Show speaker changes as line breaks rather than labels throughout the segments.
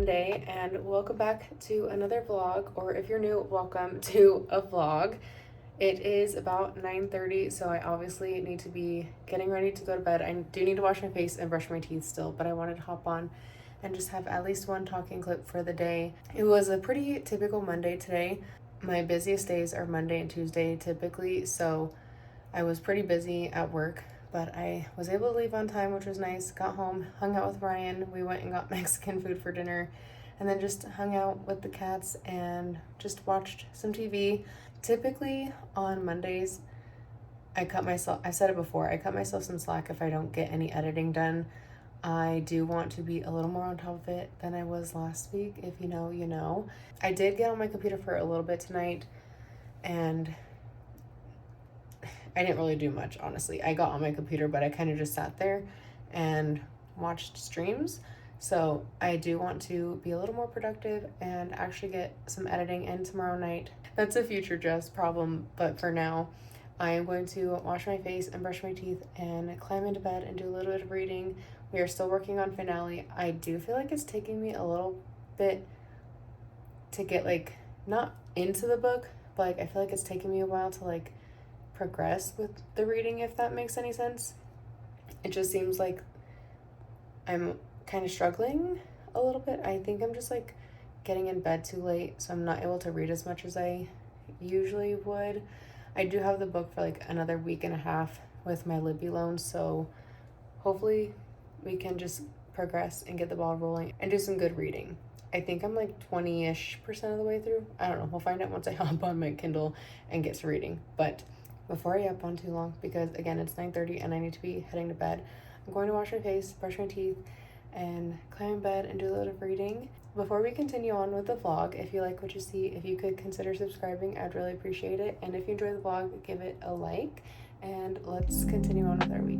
Monday, and welcome back to another vlog, or if you're new, welcome to a vlog. It is about 9:30, so I obviously need to be getting ready to go to bed. I do need to wash my face and brush my teeth still, but I wanted to hop on and just have at least one talking clip for the day. It was a pretty typical Monday today. My busiest days are Monday and Tuesday typically, so I was pretty busy at work, but I was able to leave on time, which was nice. Got home, hung out with Ryan. We went and got Mexican food for dinner, and then just hung out with the cats and just watched some TV. Typically on Mondays, I've said it before, I cut myself some slack if I don't get any editing done. I do want to be a little more on top of it than I was last week. If you know, you know. I did get on my computer for a little bit tonight, and I didn't really do much, honestly. I got on my computer, but I kind of just sat there and watched streams. So I do want to be a little more productive and actually get some editing in tomorrow night. That's a future Jess problem, but for now, I am going to wash my face and brush my teeth and climb into bed and do a little bit of reading. We are still working on finale. I do feel like it's taking me a little bit to get, like, not into the book, but like I feel like it's taking me a while to like progress with the reading, if that makes any sense. It just seems like I'm kind of struggling a little bit. I think I'm just like getting in bed too late, so I'm not able to read as much as I usually would. I do have the book for like another week and a half with my Libby loan, so hopefully we can just progress and get the ball rolling and do some good reading. I think I'm like 20-ish% of the way through. I don't know. We'll find out once I hop on my Kindle and get to reading. But before I up on too long, because again, it's 9:30 and I need to be heading to bed, I'm going to wash my face, brush my teeth, and climb in bed and do a little bit of reading. Before we continue on with the vlog, if you like what you see, if you could consider subscribing, I'd really appreciate it. And if you enjoy the vlog, give it a like. And let's continue on with our week.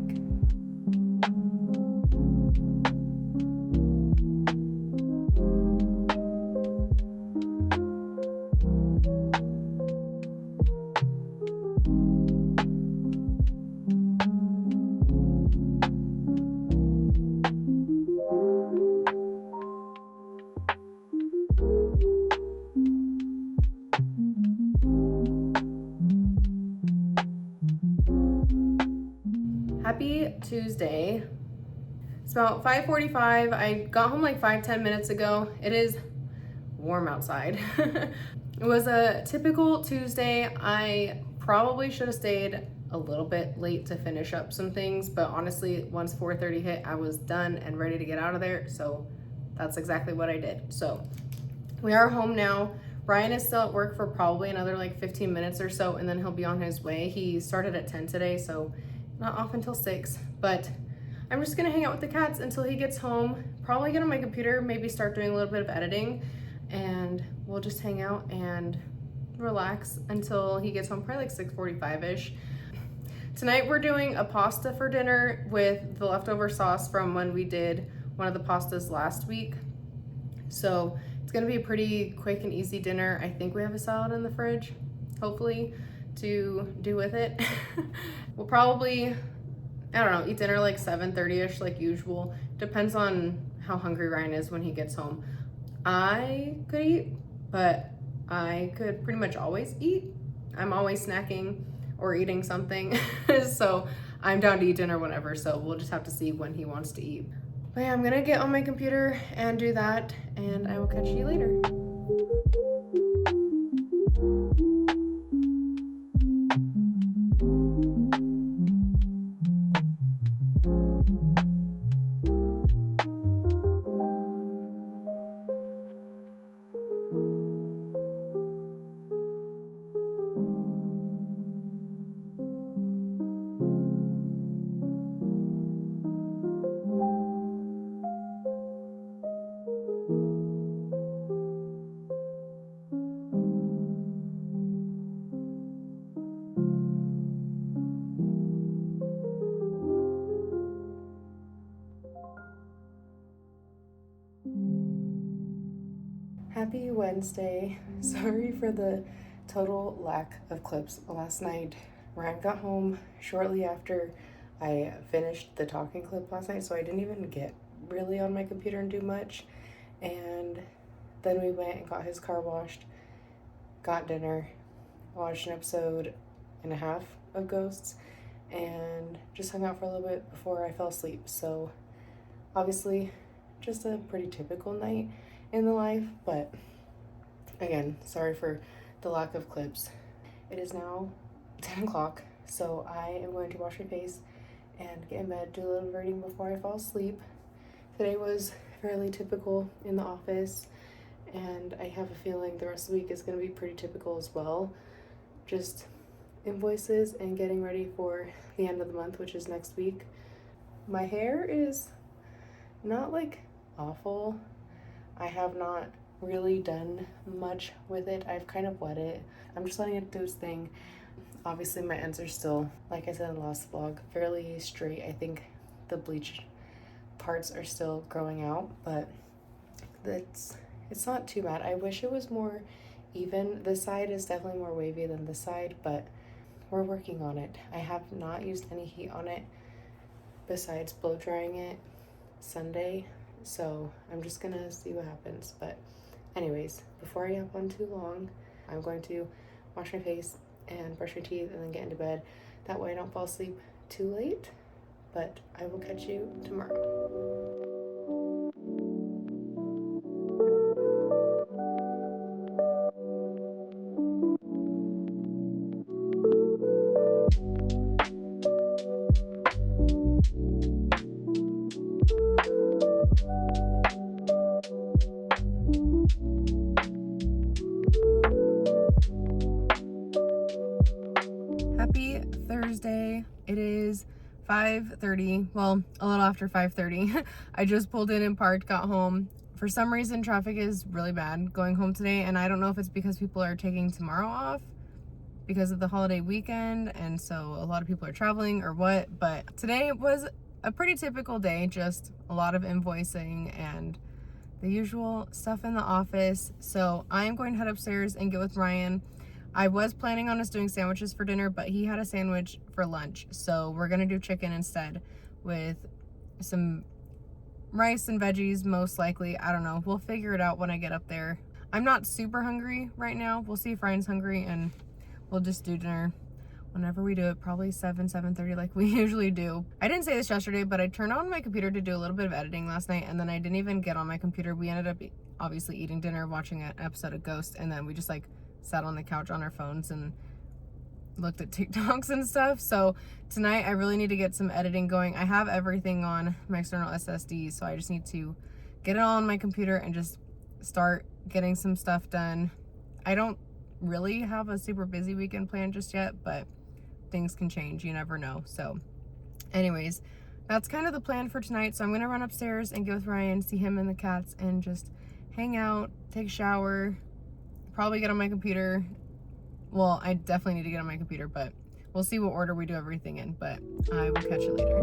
Happy Tuesday. It's about 5:45. I got home like 5-10 minutes ago. It is warm outside. It was a typical Tuesday. I probably should have stayed a little bit late to finish up some things, but honestly, once 4:30 hit, I was done and ready to get out of there, so that's exactly what I did. So we are home now. Ryan is still at work for probably another like 15 minutes or so, and then he'll be on his way. He started at 10 today, so not off until 6, but I'm just gonna hang out with the cats until he gets home, probably get on my computer, maybe start doing a little bit of editing, and we'll just hang out and relax until he gets home, probably like 6:45-ish. Tonight we're doing a pasta for dinner with the leftover sauce from when we did one of the pastas last week. So it's gonna be a pretty quick and easy dinner. I think we have a salad in the fridge, hopefully, to do with it. We'll probably, I don't know, eat dinner like 7:30-ish like usual. Depends on how hungry Ryan is when he gets home. I could eat, but I could pretty much always eat. I'm always snacking or eating something. So I'm down to eat dinner whenever, so we'll just have to see when he wants to eat. But yeah, I'm gonna get on my computer and do that, and I will catch you later. Happy Wednesday. Sorry for the total lack of clips last night. Ryan got home shortly after I finished the talking clip last night, so I didn't even get really on my computer and do much. And then we went and got his car washed, got dinner, watched an episode and a half of Ghosts, and just hung out for a little bit before I fell asleep. So obviously just a pretty typical night in the life, but again, sorry for the lack of clips. It is now 10 o'clock, so I am going to wash my face and get in bed, do a little reading before I fall asleep. Today was fairly typical in the office, and I have a feeling the rest of the week is going to be pretty typical as well. Just invoices and getting ready for the end of the month, which is next week. My hair is not like awful. I have not really done much with it. I've kind of wet it. I'm just letting it do its thing. Obviously my ends are still, like I said in the last vlog, fairly straight. I think the bleach parts are still growing out, but it's not too bad. I wish it was more even. This side is definitely more wavy than this side, but we're working on it. I have not used any heat on it besides blow drying it Sunday, so I'm just gonna see what happens. But anyways, before I hop on too long, I'm going to wash my face and brush my teeth and then get into bed. That way I don't fall asleep too late, but I will catch you tomorrow. Happy Thursday. It is 5:30, well, a little after 5:30. I just pulled in and parked, got home. For some reason, traffic is really bad going home today, and I don't know if it's because people are taking tomorrow off because of the holiday weekend, and so a lot of people are traveling or what, but today was a pretty typical day, just a lot of invoicing and the usual stuff in the office. So I am going to head upstairs and get with Ryan. I was planning on us doing sandwiches for dinner, but he had a sandwich for lunch. So we're gonna do chicken instead with some rice and veggies, most likely. I don't know. We'll figure it out when I get up there. I'm not super hungry right now. We'll see if Ryan's hungry and we'll just do dinner whenever we do it, probably 7:30 like we usually do. I didn't say this yesterday, but I turned on my computer to do a little bit of editing last night, and then I didn't even get on my computer. We ended up obviously eating dinner, watching an episode of Ghost, and then we just like sat on the couch on our phones and looked at TikToks and stuff. So tonight I really need to get some editing going. I have everything on my external SSD, so I just need to get it all on my computer and just start getting some stuff done. I don't really have a super busy weekend planned just yet, but things can change, you never know. So anyways, that's kind of the plan for tonight. So I'm gonna run upstairs and get with Ryan, see him and the cats, and just hang out, take a shower, probably get on my computer. Well, I definitely need to get on my computer, but we'll see what order we do everything in, but I will catch you later.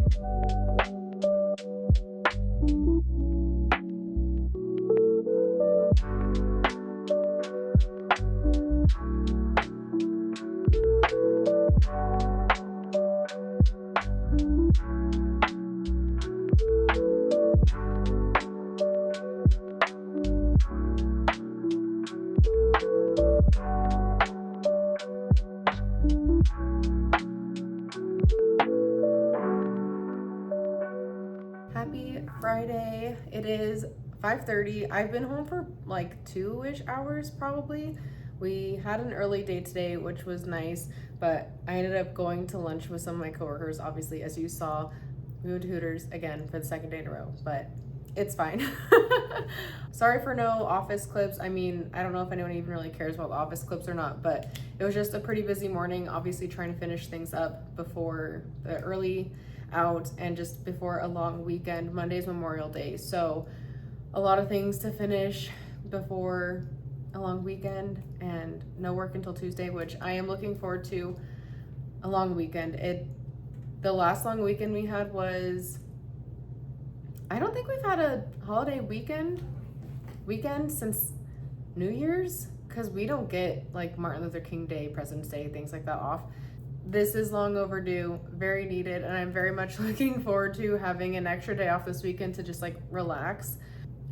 Happy Friday. It is 5:30. I've been home for like 2-ish hours probably. We had an early day today, which was nice, but I ended up going to lunch with some of my coworkers. Obviously, as you saw, we went to Hooters again for the second day in a row, but it's fine. Sorry for no office clips. I mean, I don't know if anyone even really cares about the office clips or not, but it was just a pretty busy morning, obviously trying to finish things up before the early out and just before a long weekend. Monday's Memorial Day, so a lot of things to finish before a long weekend and no work until Tuesday, which I am looking forward to. A long weekend. The last long weekend we had was, I don't think we've had a holiday weekend since New Year's, because we don't get like Martin Luther King Day, President's Day, things like that off. This is long overdue, very needed, and I'm very much looking forward to having an extra day off this weekend to just like relax.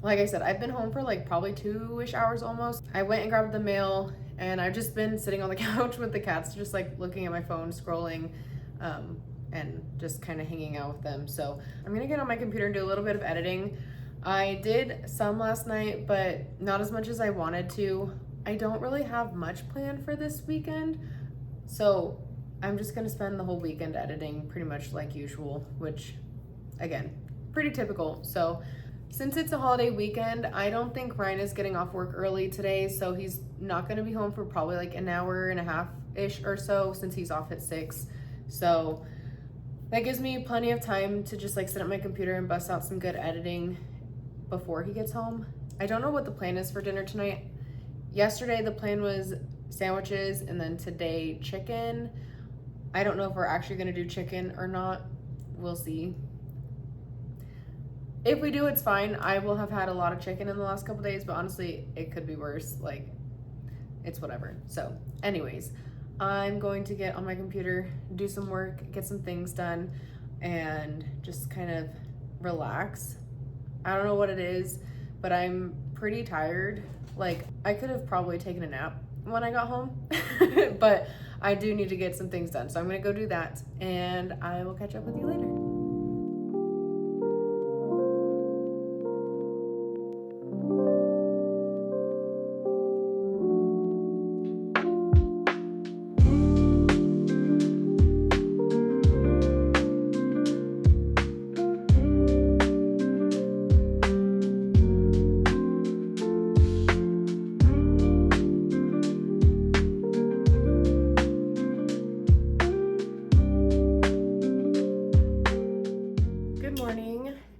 like I said, I've been home for like probably 2-ish hours almost. I went and grabbed the mail, and I've just been sitting on the couch with the cats, just like looking at my phone, scrolling, and just kind of hanging out with them. So I'm gonna get on my computer and do a little bit of editing. I did some last night, but not as much as I wanted to. I don't really have much planned for this weekend, so I'm just gonna spend the whole weekend editing pretty much like usual, which again, pretty typical. So since it's a holiday weekend, I don't think Ryan is getting off work early today, so he's not gonna be home for probably like an hour and a half-ish or so, since he's off at 6. So that gives me plenty of time to just like sit at my computer and bust out some good editing before he gets home. I don't know what the plan is for dinner tonight. Yesterday the plan was sandwiches, and then today chicken. I don't know if we're actually gonna do chicken or not. We'll see. If we do, it's fine. I will have had a lot of chicken in the last couple days, but honestly, it could be worse. Like, it's whatever. So anyways, I'm going to get on my computer, do some work, get some things done, and just kind of relax. I don't know what it is, but I'm pretty tired. Like, I could have probably taken a nap when I got home, but I do need to get some things done. So I'm gonna go do that, and I will catch up with you later.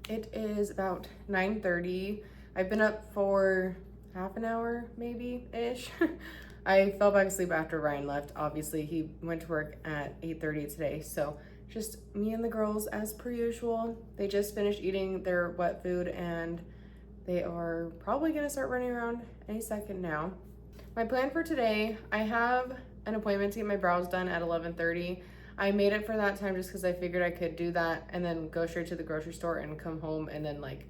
It is about 9:30. I've been up for half an hour, maybe-ish. I fell back asleep after Ryan left. Obviously, he went to work at 8:30 today, so just me and the girls as per usual. They just finished eating their wet food, and they are probably gonna start running around any second now. My plan for today, I have an appointment to get my brows done at 11:30. I made it for that time just because I figured I could do that and then go straight to the grocery store and come home and then like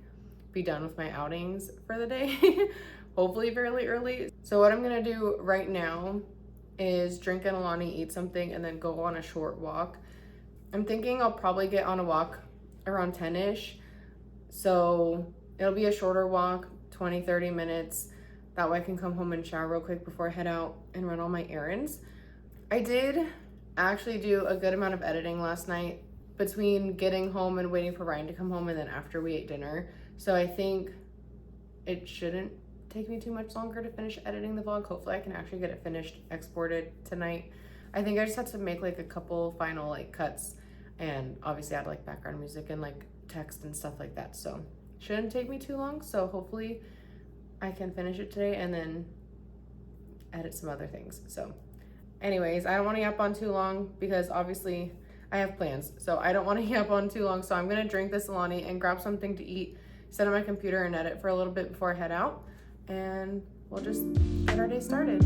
be done with my outings for the day. Hopefully fairly early. So what I'm gonna do right now is drink an Alani, eat something, and then go on a short walk. I'm thinking I'll probably get on a walk around 10-ish. So it'll be a shorter walk, 20-30 minutes. That way I can come home and shower real quick before I head out and run all my errands. I did actually do a good amount of editing last night between getting home and waiting for Ryan to come home, and then after we ate dinner. So I think it shouldn't take me too much longer to finish editing the vlog. Hopefully I can actually get it finished, exported tonight. I think I just have to make like a couple final like cuts, and obviously add like background music and like text and stuff like that. So shouldn't take me too long. So hopefully I can finish it today and then edit some other things. So anyways, I don't want to yap on too long because obviously I have plans. So I don't want to yap on too long. So I'm going to drink this Alani and grab something to eat, sit on my computer and edit for a little bit before I head out. And we'll just get our day started.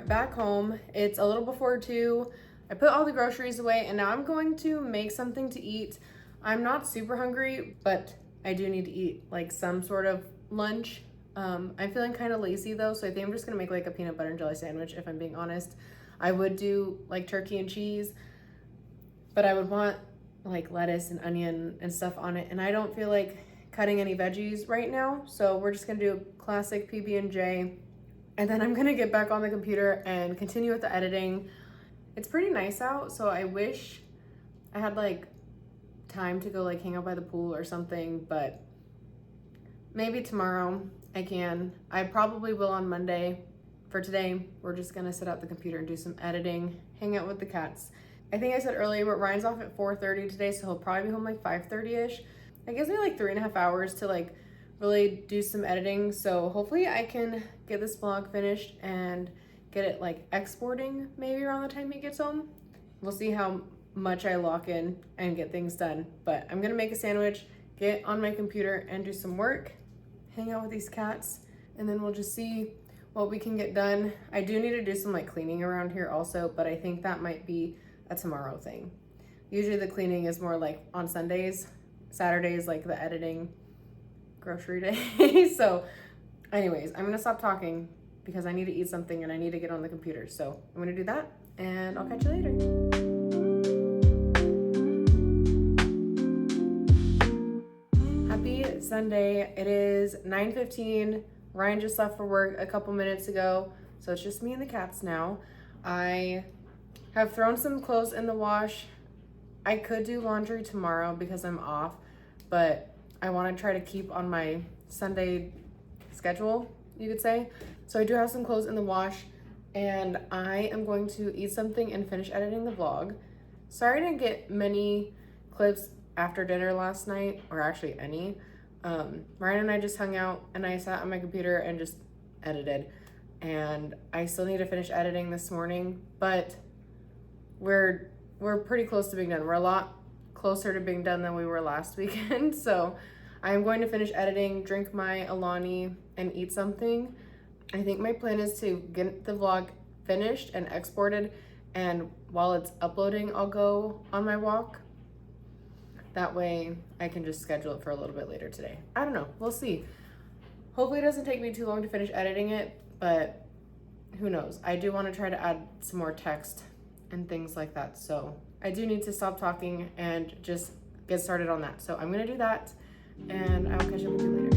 Back home. It's a little before 2. I put all the groceries away, and now I'm going to make something to eat. I'm not super hungry, but I do need to eat like some sort of lunch. I'm feeling kind of lazy though, so I think I'm just gonna make like a peanut butter and jelly sandwich, if I'm being honest. I would do like turkey and cheese, but I would want like lettuce and onion and stuff on it, and I don't feel like cutting any veggies right now, so we're just gonna do a classic PB&J. And then I'm gonna get back on the computer and continue with the editing. It's pretty nice out, so I wish I had like time to go like hang out by the pool or something, but maybe tomorrow I can. I probably will on Monday. For today, we're just gonna sit at the computer and do some editing, hang out with the cats. I think I said earlier, but Ryan's off at 4:30 today, so he'll probably be home like 5:30-ish. That gives me like 3.5 hours to like really do some editing, so hopefully I can get this vlog finished and get it like exporting maybe around the time he gets home. We'll see how much I lock in and get things done, but I'm gonna make a sandwich, get on my computer and do some work, hang out with these cats, and then we'll just see what we can get done. I do need to do some like cleaning around here also, but I think that might be a tomorrow thing. Usually the cleaning is more like on Sundays. Saturdays like the editing, grocery day. So anyways, I'm gonna stop talking because I need to eat something and I need to get on the computer. So I'm gonna do that and I'll catch you later. Happy Sunday. It is 9:15. Ryan just left for work a couple minutes ago, so it's just me and the cats now. I have thrown some clothes in the wash. I could do laundry tomorrow because I'm off, but I want to try to keep on my Sunday schedule, you could say. So I do have some clothes in the wash, and I am going to eat something and finish editing the vlog. Sorry I didn't get many clips after dinner last night, or actually any. Ryan and I just hung out and I sat on my computer and just edited, and I still need to finish editing this morning, but we're pretty close to being done. We're a lot closer to being done than we were last weekend. So I'm going to finish editing, drink my Alani, and eat something. I think my plan is to get the vlog finished and exported, and while it's uploading, I'll go on my walk. That way I can just schedule it for a little bit later today. I don't know, we'll see. Hopefully it doesn't take me too long to finish editing it, but who knows? I do want to try to add some more text and things like that. So I do need to stop talking and just get started on that. So I'm gonna do that and I'll catch up with you later.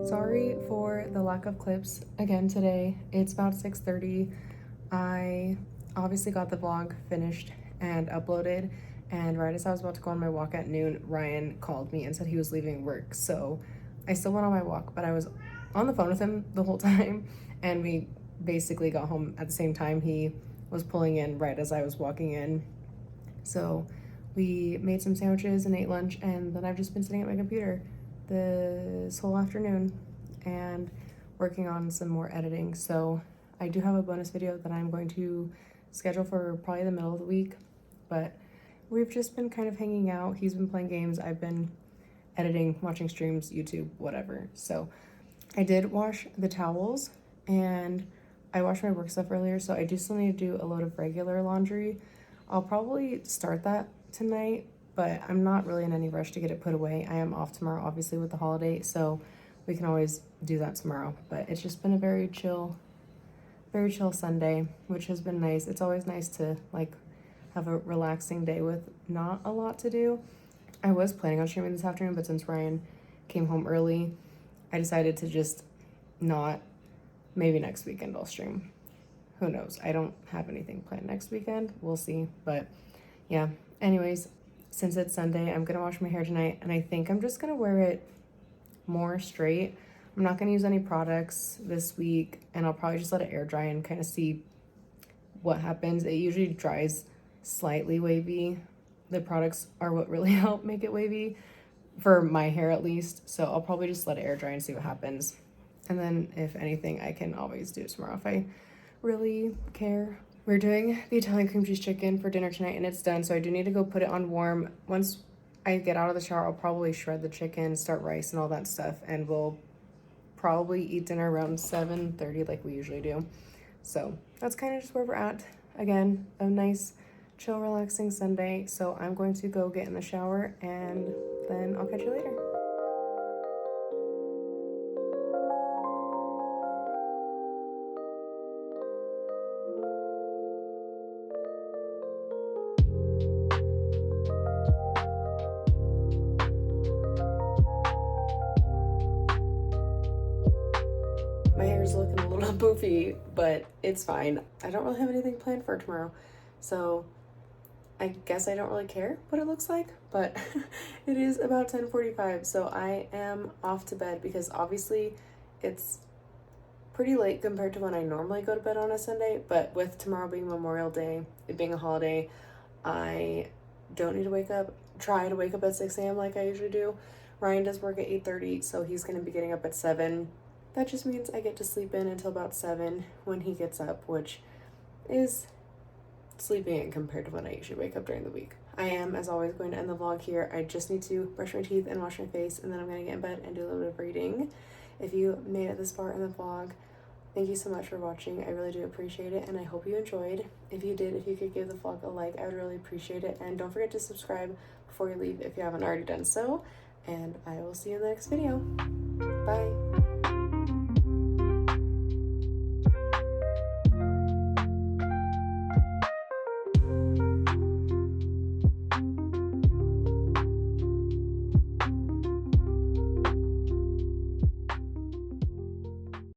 Sorry for the lack of clips again today. It's about 6:30. I obviously got the vlog finished and uploaded, and right as I was about to go on my walk at noon, Ryan called me and said he was leaving work. So I still went on my walk, but I was on the phone with him the whole time, and we basically got home at the same time. He was pulling in right as I was walking in. So we made some sandwiches and ate lunch, and then I've just been sitting at my computer this whole afternoon and working on some more editing. So I do have a bonus video that I'm going to schedule for probably the middle of the week, but we've just been kind of hanging out. He's been playing games, I've been editing, watching streams, YouTube, whatever. So I did wash the towels and I washed my work stuff earlier, so I do still need to do a load of regular laundry. I'll probably start that tonight, but I'm not really in any rush to get it put away. I am off tomorrow, obviously, with the holiday, so we can always do that tomorrow. But it's just been a very chill Sunday, which has been nice. It's always nice to like have a relaxing day with not a lot to do. I was planning on streaming this afternoon, but since Ryan came home early, I decided to just not. Maybe next weekend I'll stream. Who knows? I don't have anything planned next weekend. We'll see. But yeah, anyways, since it's Sunday, I'm gonna wash my hair tonight, and I think I'm just gonna wear it more straight. I'm not gonna use any products this week, and I'll probably just let it air dry and kind of see what happens. It usually dries slightly wavy. The products are what really help make it wavy, for my hair at least. So I'll probably just let it air dry and see what happens. And then if anything, I can always do it tomorrow if I really care. We're doing the Italian cream cheese chicken for dinner tonight, and it's done, so I do need to go put it on warm. Once I get out of the shower, I'll probably shred the chicken, start rice and all that stuff, and we'll probably eat dinner around 7:30 like we usually do. So that's kind of just where we're at. Again, a nice, chill, relaxing Sunday. So I'm going to go get in the shower, and then I'll catch you later. My hair's looking a little poofy, but it's fine. I don't really have anything planned for tomorrow, so I guess I don't really care what it looks like, but it is about 10:45, so I am off to bed because obviously it's pretty late compared to when I normally go to bed on a Sunday, but with tomorrow being Memorial Day, it being a holiday, I don't need to try to wake up at 6 a.m. like I usually do. Ryan does work at 8:30, so he's going to be getting up at 7. That just means I get to sleep in until about 7 when he gets up, which is sleeping in compared to when I usually wake up during the week. I am, as always, going to end the vlog here. I just need to brush my teeth and wash my face, and then I'm going to get in bed and do a little bit of reading. If you made it this far in the vlog, thank you so much for watching. I really do appreciate it, and I hope you enjoyed. If you did, if you could give the vlog a like, I would really appreciate it. And don't forget to subscribe before you leave if you haven't already done so. And I will see you in the next video. Bye.